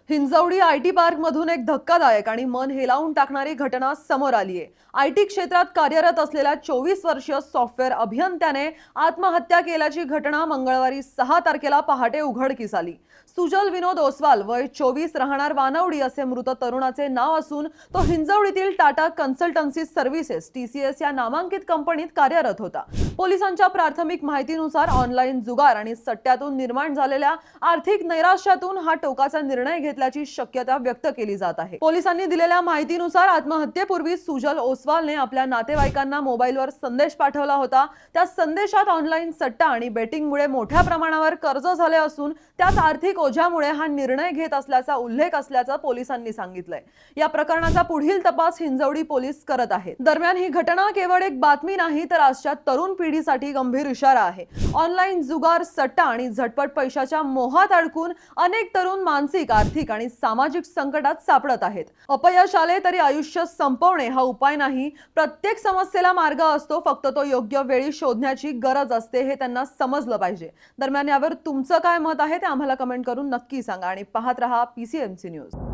Hinjawadi IT park मधून एक धक्कादायक आणि मन हेलावून टाकणारी घटना समोर आली आहे। आयटी क्षेत्रात कार्यरत असलेल्या 24 वर्षीय सॉफ्टवेअर अभियंत्याने आत्महत्या केल्याची घटना मंगळवारी 6 तारखेला पहाटे उघडकीस आली। सुजल विनोद ओसवाल वय 24 राहणार वानवडी असे मृत तरुणाचे नाव असून तो हिंजवडीतील टाटा कन्सल्टन्सी सर्व्हिसेस TCS या नामांकित कंपनीत कार्यरत होता। पोलिसांच्या प्राथमिक माहितीनुसार ऑनलाईन जुगार आणि सट्ट्यातून निर्माण झालेल्या आर्थिक नैराश्यातून हा टोकाचा निर्णय घेतल्याची शक्यता व्यक्त केली जात आहे। पोलिसांनी दिलेल्या माहितीनुसार आत्महत्येपूर्वी सुजल ओसवालने आपल्या नातेवाईकांना मोबाईलवर संदेश पाठवला होता। त्या संदेशात ऑनलाईन सट्टा आणि बेटिंगमुळे मोठ्या प्रमाणावर कर्ज झाले असून त्याच आर्थिक ओझ्यामुळे हा निर्णय घेत असल्याचा उल्लेख असल्याचं पोलिसांनी सांगितलंय। या प्रकरणाचा पुढील तपास हिंजवडी पोलीस करत आहेत। दरम्यान ही घटना केवळ एक बातमी नाही तर आजच्या तरुण पिढीसाठी गंभीर इशारा आहे। ऑनलाईन जुगार, सट्टा आणि झटपट पैशाच्या मोहात अडकून अनेक तरुण मानसिक, आर्थिक आणि सामाजिक संकटात सापडत आहेत। अपयश आले तरी आयुष्य संपवणे हा उपाय नाही। प्रत्येक समस्येला मार्ग असतो, फक्त तो योग्य वेळी शोधण्याची गरज असते हे त्यांना समजलं पाहिजे। दरम्यान यावर तुमचं काय मत आहे ते आम्हाला कमेंट करून नक्की सांगा आणि पाहत रहा PCMC न्यूज।